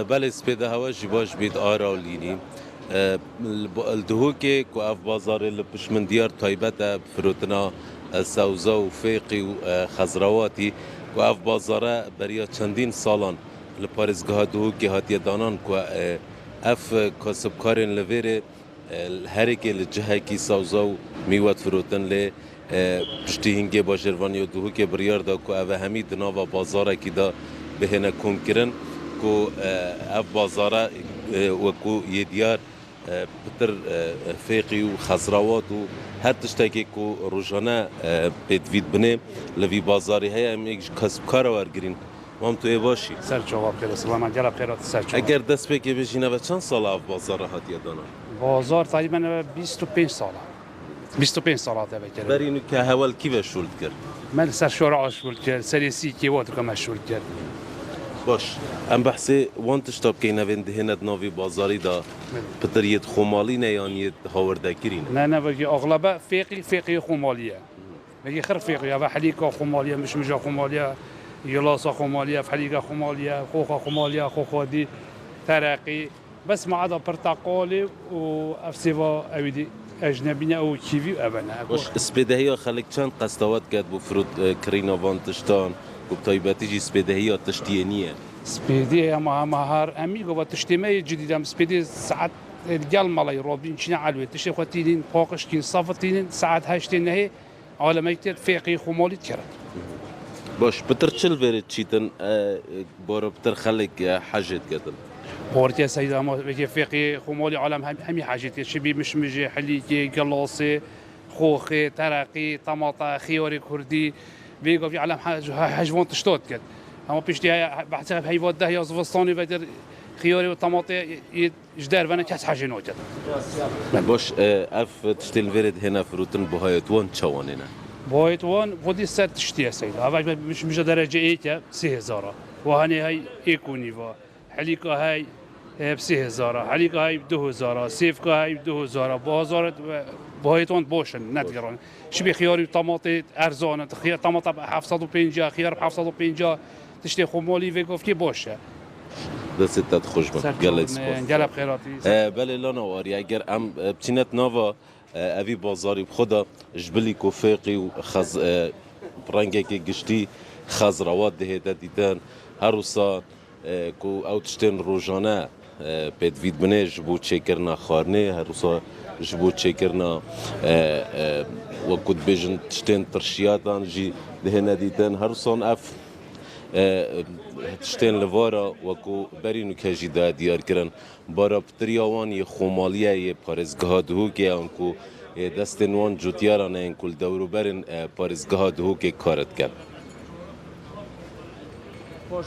بله سپیده هوا جی باش بید آرا و لینی الدهوکی که اف بازار لپشمن دیار تایبت فروتنا سوزا و فیقی و خزرواتی که اف بازاره بریا چندین سالان لپارزگاه دهوکی هاتی دانان که اف کسبکارین لویره هر که لجهه کی سوزا و میوت فروتن لی پشتی هنگی باجروانی و دهوکی بریار دا که اف همی دناوا بازاره کی دا بهنه کم کرن کو اف بازاره و کو یه دیار پتر فیقی و خزراوات و هر تشتکی کو روزانه پیدوید بنه لوی بازاری های امیش کسب کار ورگرین مام تو ای باشی سر جواب خیر سلام جلب خیرات سر جواب اگر دست به که بشینه و چند سال اف بازار هاتیه دانا بازار تقریبا 25 ساله 25 ساله تا بکره بر اینو که حوال کی به شولد کرد من سر شورا شول کرد سریسی کی وقت که مشغول کرد باش ام بحثی وان تشتاب که نوین دهند ناوی بازاری دا پتر ید خمالی نه یعنی هاورده کرین نه بگی اغلب فقی خمالیه بگی خر فقی و حلیقه خمالیه مش مجا خمالیه یلاسا خمالیه فحلیقه خمالیه خوخه خمالیه خوخادی ترقی بس ما عدا برتقالي وافسيفا اويدي اجنبينا او كيفي ابنا باش اسپیدهی خلق چند قصدوات کرد بو فرود کرینا وان تشتان و تایباتی جی اسپیدهی تشتینیه سبيدي اما مهار امي قبل تشتمي جديده سبيدي ساعات الجال مالي روبين شنا علوي تشي خوتين فوقش كي صفتين ساعات هاشتين هي على ما يكتب فيقي خمولي تكرت باش بتر چل verið چیتن بارا بتر خلق حاجت کردن بورتيا سيدا ما بيجي فيقي خمولي عالم همي حاجات شبي مش مجي حليكي قلاصي خوخي ترقي طماطا خيوري كردي بيجوا في عالم حجوان تشتوت كده اما بيشتي بحسب هي وده يا زفستاني بدر خيوري وطماطي جدار وانا كاس حاجه نوجد باش اف تشتل verið هنا فروتن بهايت وان چوانينا بويت وان ودي سر تشتي سيدا هذا مش درجه ايتا 3000 وهني هي ايكونيفا حليقه هاي ب 3000 حليقه هاي ب 2000 سيفكا هاي ب 2000 بازار بهايتون بوشن ندقرون شبي خياري طماطي ارزانه خيار طماطه ب 750 خيار ب 750 تشتي خمولي فيكوف كي بوشه دستت خوش بم گله سپاس گله بخیراتی بله لانا واری اگر ام بچینت نوا اوی بازاری خدا جبلی کو فیقی و خز رنگه که گشتی خضروات دهیده دیدن هر روزا کو او تشتن روزانه پیدوید بنه جبو چکرنا خارنه هر روزا جبو چکرنا و کد بیجن تشتن ترشیاتان جی دهنه دیدن هر روزا اف تشتین لوارا وکو برینو که جدا دیار کرن بارا پتریاوان یه خمالیه یه پارزگاه دهو که انکو دستن وان جوتیارانه انکل دورو برین پارزگاه دهو که کارت کرد